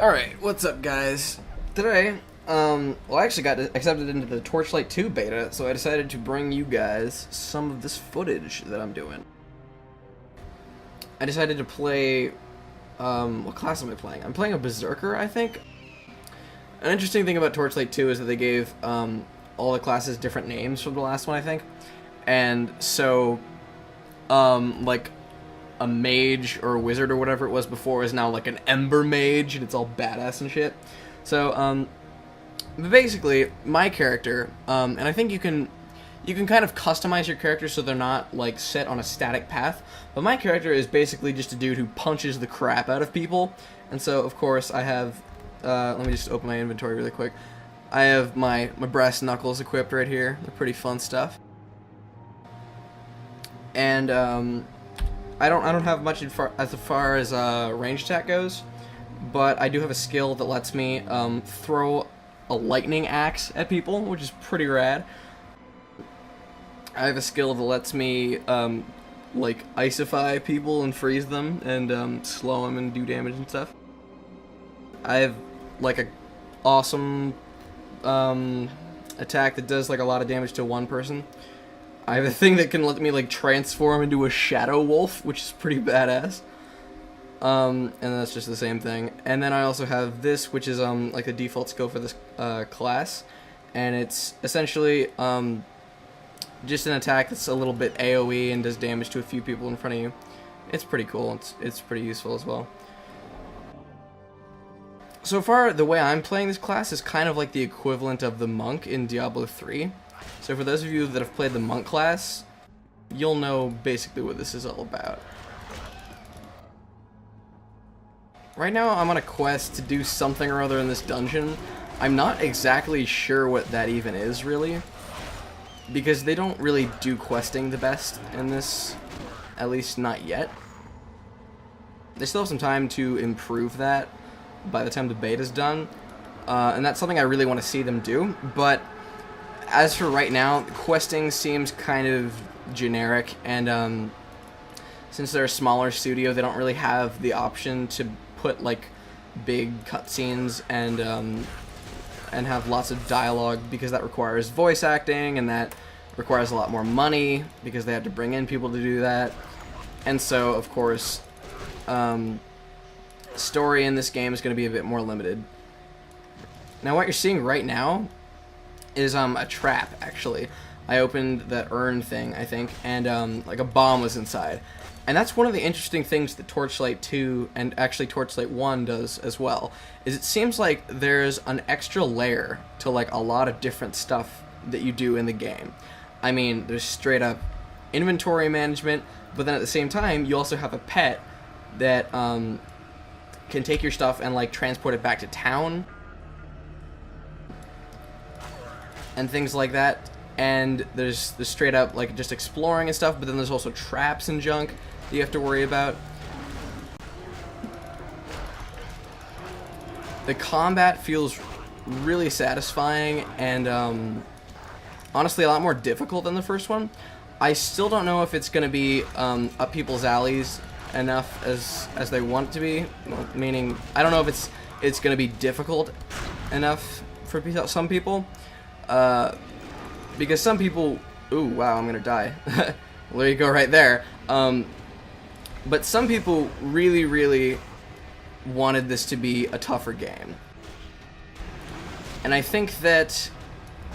Alright, what's up guys? Today, well I actually got accepted into the Torchlight 2 beta, so I decided to bring you guys some of this footage that I'm doing. I decided to play, what class am I playing? I'm playing a Berserker, I think. An interesting thing about Torchlight 2 is that they gave, all the classes different names from the last one, I think. And so, like, a mage or a wizard or whatever it was before is now like an ember mage, and it's all badass and shit. So, but basically, my character, and I think you can kind of customize your character so they're not like set on a static path. But my character is basically just a dude who punches the crap out of people, and so of course I have. Let me just open my inventory really quick. I have my brass knuckles equipped right here. They're pretty fun stuff. And I don't have much as far as range attack goes, but I do have a skill that lets me throw a lightning axe at people, which is pretty rad. I have a skill that lets me like icify people and freeze them and slow them and do damage and stuff. I have like a awesome attack that does like a lot of damage to one person. I have a thing that can let me like transform into a shadow wolf, which is pretty badass. And that's just the same thing. And then I also have this, which is like the default skill for this class, and it's essentially just an attack that's a little bit AoE and does damage to a few people in front of you. It's pretty cool. It's pretty useful as well. So far, the way I'm playing this class is kind of like the equivalent of the monk in Diablo 3. So for those of you that have played the monk class, you'll know basically what this is all about. Right now I'm on a quest to do something or other in this dungeon. I'm not exactly sure what that even is, really, because they don't really do questing the best in this, at least not yet. They still have some time to improve that by the time the beta's done, and that's something I really want to see them do, but as for right now, questing seems kind of generic, and since they're a smaller studio, they don't really have the option to put like big cutscenes and have lots of dialogue, because that requires voice acting, and that requires a lot more money because they have to bring in people to do that. And so, of course, story in this game is going to be a bit more limited. Now, what you're seeing right now is a trap, actually. I opened that urn thing, I think, and like a bomb was inside. And that's one of the interesting things that Torchlight 2 and actually Torchlight 1 does as well, is it seems like there's an extra layer to like a lot of different stuff that you do in the game. I mean, there's straight up inventory management, but then at the same time you also have a pet that can take your stuff and like transport it back to town and things like that. And there's straight up like just exploring and stuff, but then there's also traps and junk that you have to worry about. The combat feels really satisfying and honestly a lot more difficult than the first one. I still don't know if it's going to be up people's alleys enough as they want it to be, meaning I don't know if it's going to be difficult enough for some people. Because some people, ooh, wow, I'm gonna die. Well, there you go, right there. But some people really, really wanted this to be a tougher game, and I think that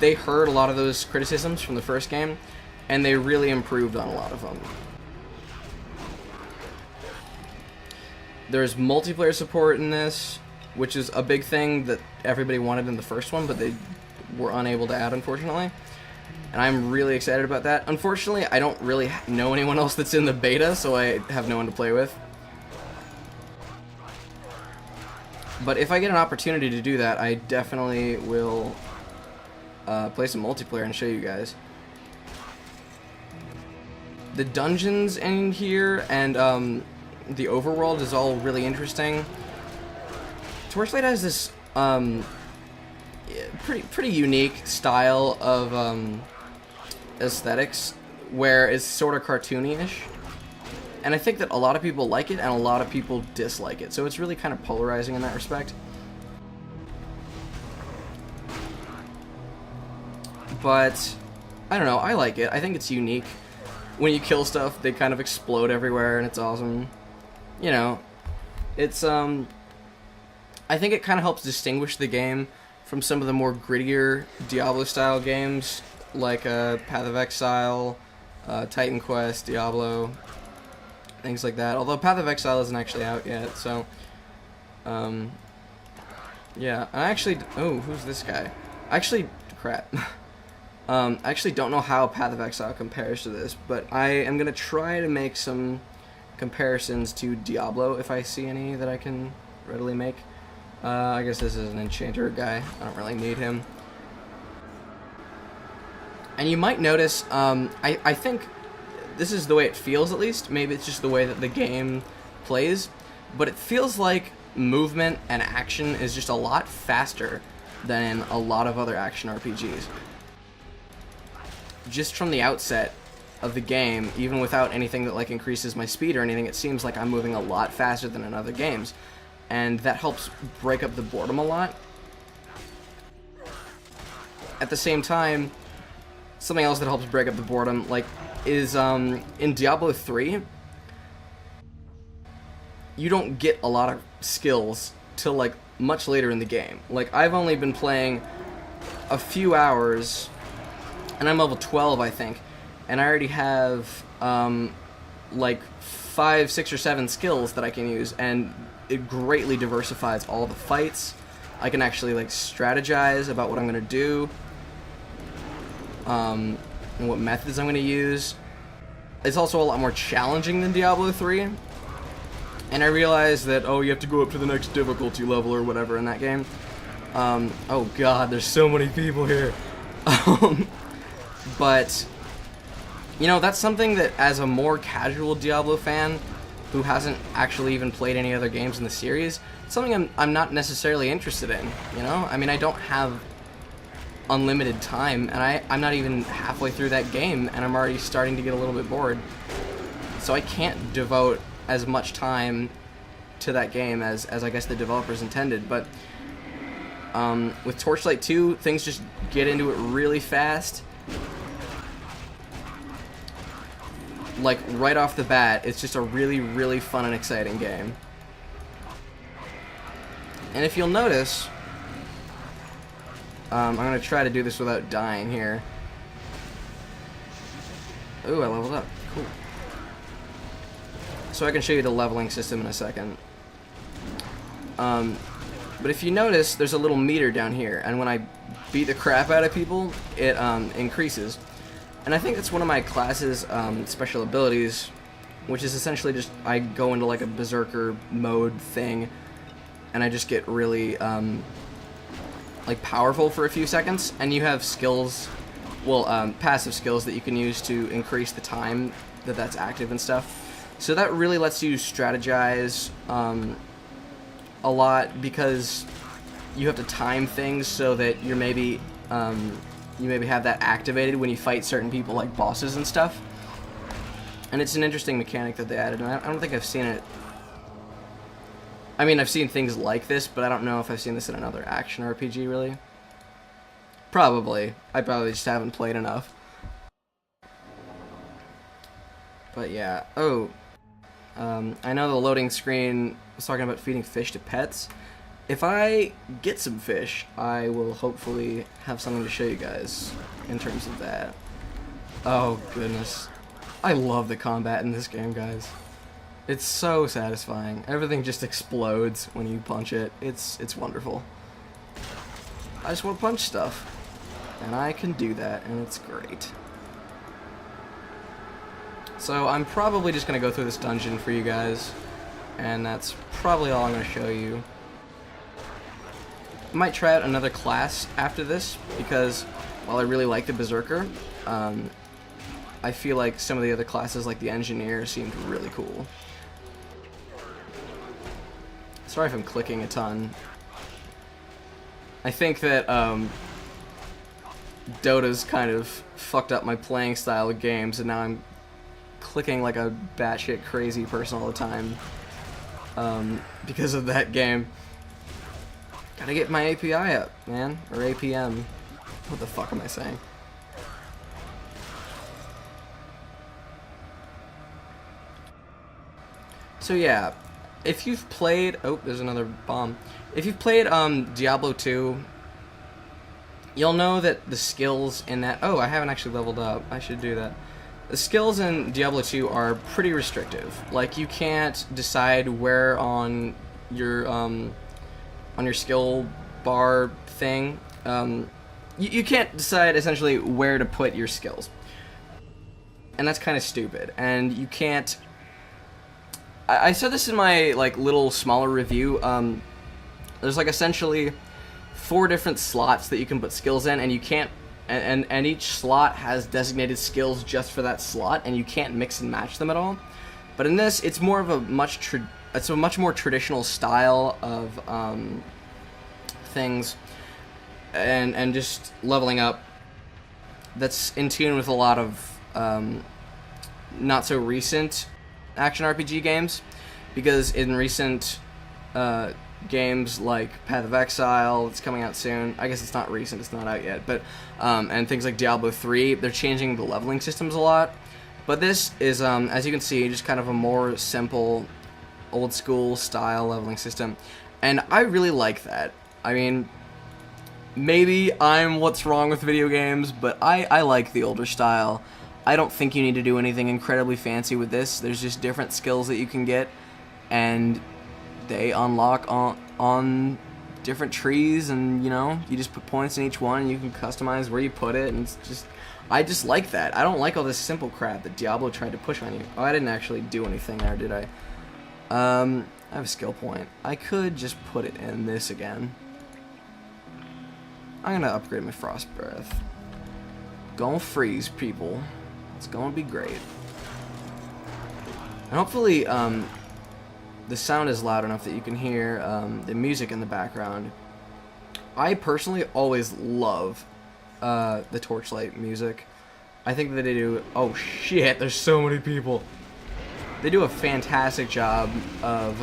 they heard a lot of those criticisms from the first game, and they really improved on a lot of them. There's multiplayer support in this, which is a big thing that everybody wanted in the first one, but they were unable to add, unfortunately. And I'm really excited about that. Unfortunately, I don't really know anyone else that's in the beta, so I have no one to play with. But if I get an opportunity to do that, I definitely will play some multiplayer and show you guys. The dungeons in here and the overworld is all really interesting. Torchlight has this pretty unique style of aesthetics where it's sort of cartoony-ish, and I think that a lot of people like it and a lot of people dislike it, so it's really kind of polarizing in that respect. but I don't know, I like it. I think it's unique. When you kill stuff, they kind of explode everywhere, and it's awesome. You know, it's, I think it kind of helps distinguish the game from some of the more grittier Diablo-style games, like Path of Exile, Titan Quest, Diablo, things like that. Although Path of Exile isn't actually out yet, so, yeah. I actually, oh, who's this guy? Crap. I actually don't know how Path of Exile compares to this, but I am going to try to make some comparisons to Diablo if I see any that I can readily make. I guess this is an enchanter guy. I don't really need him. And you might notice, I think this is the way it feels at least. Maybe it's just the way that the game plays, but it feels like movement and action is just a lot faster than in a lot of other action RPGs. Just from the outset of the game, even without anything that like increases my speed or anything, it seems like I'm moving a lot faster than in other games, and that helps break up the boredom a lot. At the same time, something else that helps break up the boredom, like, is in Diablo 3, you don't get a lot of skills till like much later in the game. Like, I've only been playing a few hours, and I'm level 12, I think, and I already have, like, 5, 6, or 7 skills that I can use, and it greatly diversifies all the fights. I can actually, like, strategize about what I'm going to do, and what methods I'm going to use. It's also a lot more challenging than Diablo 3, and I realized that, oh, you have to go up to the next difficulty level or whatever in that game. Oh god, there's so many people here. But, you know, that's something that, as a more casual Diablo fan who hasn't actually even played any other games in the series, it's something I'm not necessarily interested in, you know? I mean, I don't have unlimited time, and I'm not even halfway through that game, and I'm already starting to get a little bit bored. So I can't devote as much time to that game as I guess the developers intended, but with Torchlight 2, things just get into it really fast. Like, right off the bat, it's just a really, really fun and exciting game. And if you'll notice, I'm going to try to do this without dying here. Ooh, I leveled up. Cool. So I can show you the leveling system in a second. But if you notice, there's a little meter down here, and when I beat the crap out of people, it increases. And I think that's one of my class's special abilities, which is essentially just I go into like a berserker mode thing, and I just get really like powerful for a few seconds. And you have skills, well, passive skills that you can use to increase the time that that's active and stuff. So that really lets you strategize a lot, because you have to time things so that you're maybe you maybe have that activated when you fight certain people, like bosses and stuff. And it's an interesting mechanic that they added, and I don't think I've seen it. I mean, I've seen things like this, but I don't know if I've seen this in another action RPG, really. Probably. I probably just haven't played enough. But yeah. Oh. I know the loading screen was talking about feeding fish to pets. If I get some fish, I will hopefully have something to show you guys in terms of that. Oh, goodness. I love the combat in this game, guys. It's so satisfying. Everything just explodes when you punch it. It's wonderful. I just want to punch stuff. And I can do that, and it's great. So I'm probably just going to go through this dungeon for you guys, and that's probably all I'm going to show you. I might try out another class after this, because while I really like the Berserker, I feel like some of the other classes, like the Engineer, seemed really cool. Sorry if I'm clicking a ton. I think that Dota's kind of fucked up my playing style of games, and now I'm clicking like a batshit crazy person all the time because of that game. Gotta get my API up, man. Or APM. What the fuck am I saying? So yeah, if you've played... Oh, there's another bomb. If you've played Diablo 2, you'll know that the skills in that... Oh, I haven't actually leveled up. I should do that. The skills in Diablo 2 are pretty restrictive. Like, you can't decide where on your skill bar thing... you can't decide, essentially, where to put your skills. And that's kind of stupid. And you can't... I said this in my, like, little smaller review. There's, like, essentially 4 different slots that you can put skills in, and you can't... And each slot has designated skills just for that slot, and you can't mix and match them at all. But in this, it's more of a much more traditional style of things, and just leveling up that's in tune with a lot of not so recent action RPG games, because in recent games like Path of Exile, it's coming out soon. I guess it's not recent, it's not out yet, but and things like Diablo 3, they're changing the leveling systems a lot. But this is, as you can see, just kind of a more simple, old school style leveling system, and I really like that. I mean, maybe I'm what's wrong with video games, but I like the older style. I don't think you need to do anything incredibly fancy with this. There's just different skills that you can get, and they unlock on different trees, and, you know, you just put points in each one, and you can customize where you put it, and it's just... I just like that. I don't like all this simple crap that Diablo tried to push on you. Oh, I didn't actually do anything there, did I? I have a skill point. I could just put it in this again. I'm gonna upgrade my Frost Breath. Gonna freeze people. It's gonna be great. And hopefully, the sound is loud enough that you can hear the music in the background. I personally always love the Torchlight music. I think that they do... Oh shit, there's so many people. They do a fantastic job of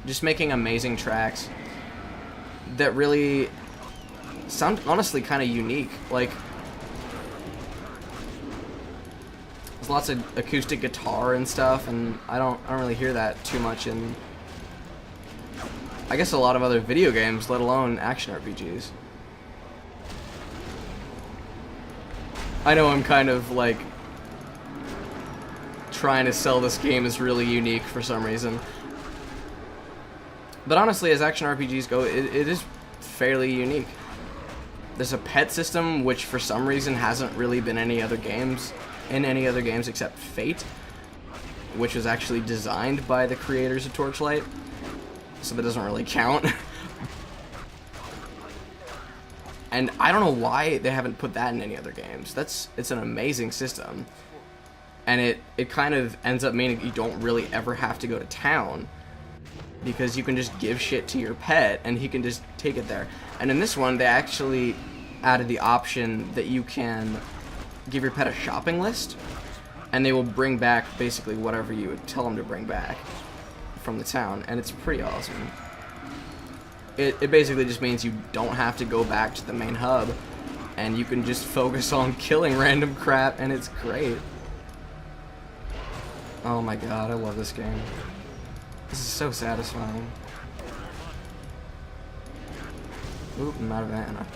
just making amazing tracks that really sound honestly kind of unique. Like, there's lots of acoustic guitar and stuff, and I don't really hear that too much in, I guess, a lot of other video games, let alone action RPGs. I know I'm kind of like trying to sell this game as really unique for some reason, but honestly, as action RPGs go, it is fairly unique. There's a pet system, which for some reason hasn't really been in any other games except Fate, which was actually designed by the creators of Torchlight, so that doesn't really count. And I don't know why they haven't put that in any other games. It's an amazing system, and it kind of ends up meaning you don't really ever have to go to town, because you can just give shit to your pet and he can just take it there. And in this one, they actually added the option that you can give your pet a shopping list, and they will bring back basically whatever you would tell them to bring back from the town, and it's pretty awesome. It basically just means you don't have to go back to the main hub, and you can just focus on killing random crap, and it's great. Oh my god, I love this game. This is so satisfying. Oop, I'm out of mana.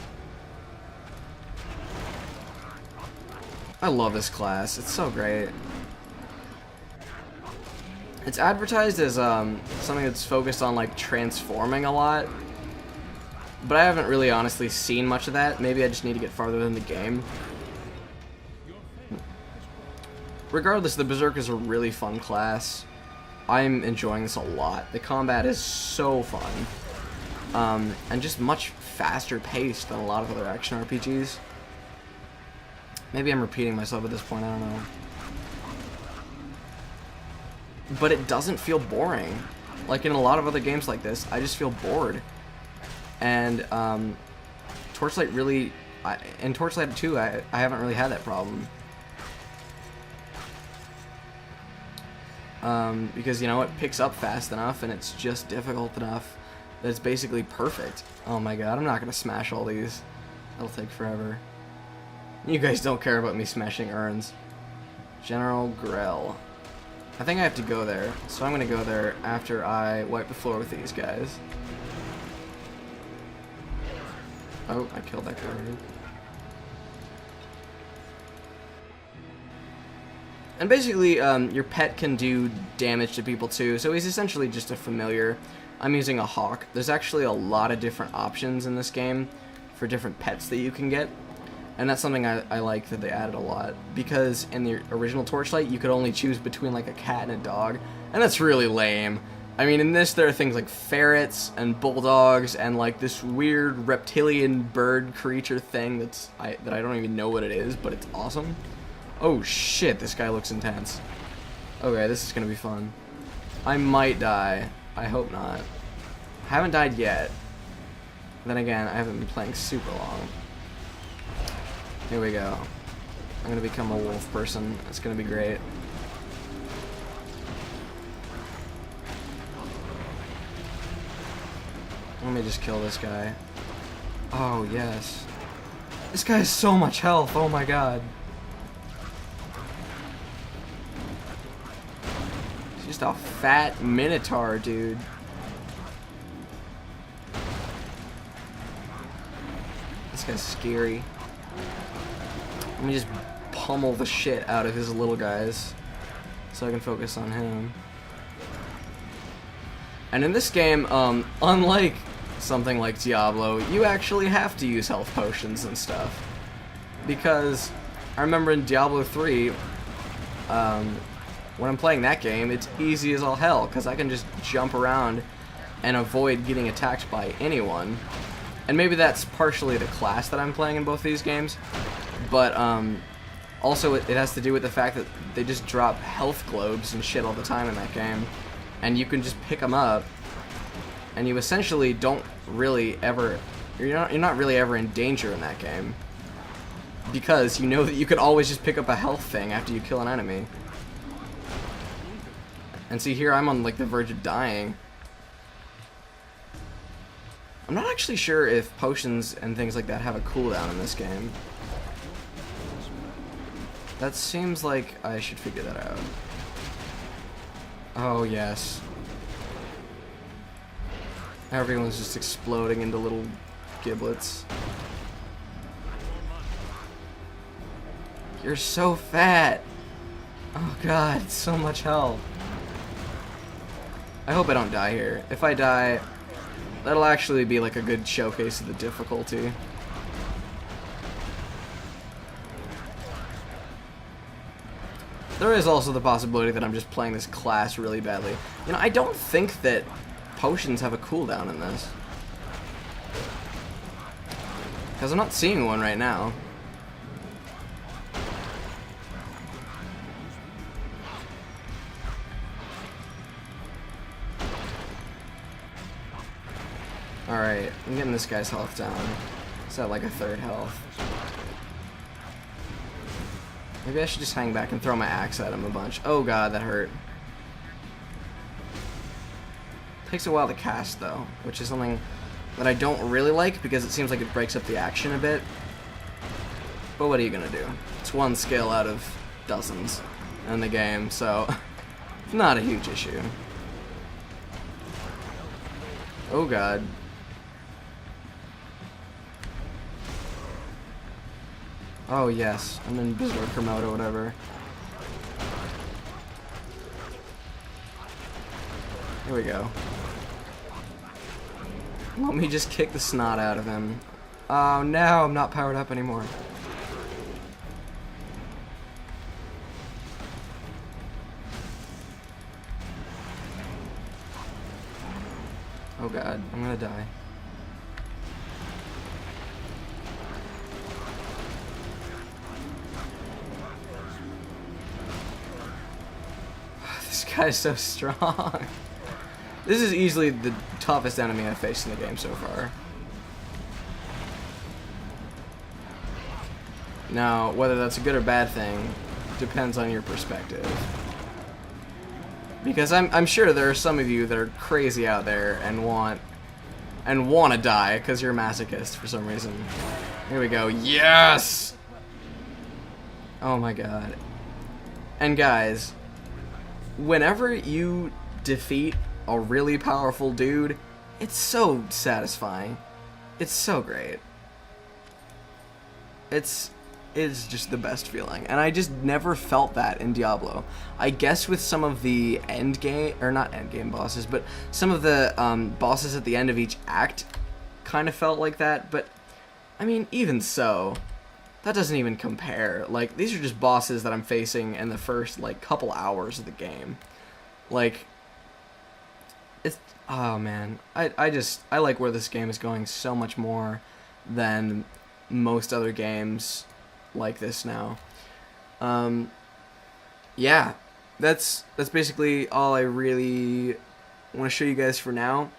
I love this class. It's so great. It's advertised as something that's focused on, like, transforming a lot, but I haven't really honestly seen much of that. Maybe I just need to get farther in the game. Regardless, the Berserk is a really fun class. I'm enjoying this a lot. The combat is so fun, and just much faster paced than a lot of other action RPGs. Maybe I'm repeating myself at this point, I don't know. But it doesn't feel boring. Like in a lot of other games like this, I just feel bored. And Torchlight really... in Torchlight 2, I haven't really had that problem. Because, you know, it picks up fast enough, and it's just difficult enough that it's basically perfect. Oh my god, I'm not going to smash all these. That'll take forever. You guys don't care about me smashing urns. General Grell. I think I have to go there, so I'm gonna go there after I wipe the floor with these guys. Oh, I killed that guy already. And basically, your pet can do damage to people too, so he's essentially just a familiar. I'm using a hawk. There's actually a lot of different options in this game for different pets that you can get, and that's something I like that they added a lot, because in the original Torchlight, you could only choose between like a cat and a dog, and that's really lame. I mean, in this, there are things like ferrets and bulldogs and like this weird reptilian bird creature thing that I don't even know what it is, but it's awesome. Oh shit, this guy looks intense. Okay, this is gonna be fun. I might die. I hope not. I haven't died yet. Then again, I haven't been playing super long. Here we go. I'm gonna become a wolf person. It's gonna be great. Let me just kill this guy. Oh, yes. This guy has so much health. Oh my god. He's just a fat minotaur, dude. This guy's scary. Let me just pummel the shit out of his little guys so I can focus on him. And in this game, unlike something like Diablo, you actually have to use health potions and stuff. Because I remember in Diablo 3, when I'm playing that game, it's easy as all hell, because I can just jump around and avoid getting attacked by anyone. And maybe that's partially the class that I'm playing in both these games, but also it has to do with the fact that they just drop health globes and shit all the time in that game, and you can just pick them up, and you essentially don't really ever, you're not really ever in danger in that game, because you know that you could always just pick up a health thing after you kill an enemy. And see, here I'm on like the verge of dying. I'm not actually sure if potions and things like that have a cooldown in this game. That seems like I should figure that out. Oh, yes. Everyone's just exploding into little giblets. You're so fat! Oh god, so much health. I hope I don't die here. If I die, that'll actually be like a good showcase of the difficulty. There is also the possibility that I'm just playing this class really badly. You know, I don't think that potions have a cooldown in this, because I'm not seeing one right now. Alright, I'm getting this guy's health down. It's at like a third health. Maybe I should just hang back and throw my axe at him a bunch. Oh god, that hurt. Takes a while to cast though, which is something that I don't really like because it seems like it breaks up the action a bit. But what are you gonna do? It's one skill out of dozens in the game, so not a huge issue. Oh god. Oh yes, I'm in Berserker mode or whatever. Here we go. Let me just kick the snot out of him. Oh no, I'm not powered up anymore. Oh god, I'm gonna die. This guy's so strong. This is easily the toughest enemy I've faced in the game so far. Now, whether that's a good or bad thing depends on your perspective. Because I'm sure there are some of you that are crazy out there and want to die because you're a masochist for some reason. Here we go. Yes! Oh my god. And guys, whenever you defeat a really powerful dude, it's so satisfying. It's so great. It's just the best feeling, and I just never felt that in Diablo. I guess with some of the end game, or not end game bosses, but some of the bosses at the end of each act kind of felt like that, but I mean, even so, that doesn't even compare. Like, these are just bosses that I'm facing in the first, like, couple hours of the game. Like, it's, oh man, I like where this game is going so much more than most other games like this now. Yeah, that's basically all I really want to show you guys for now.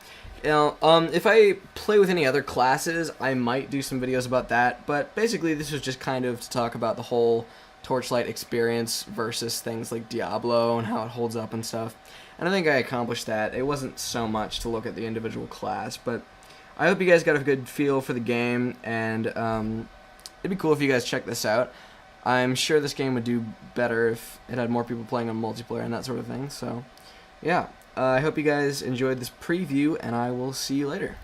You know, if I play with any other classes, I might do some videos about that, but basically this was just kind of to talk about the whole Torchlight experience versus things like Diablo and how it holds up and stuff. And I think I accomplished that. It wasn't so much to look at the individual class, but I hope you guys got a good feel for the game, and it'd be cool if you guys check this out. I'm sure this game would do better if it had more people playing on multiplayer and that sort of thing. So, yeah, I hope you guys enjoyed this preview, and I will see you later.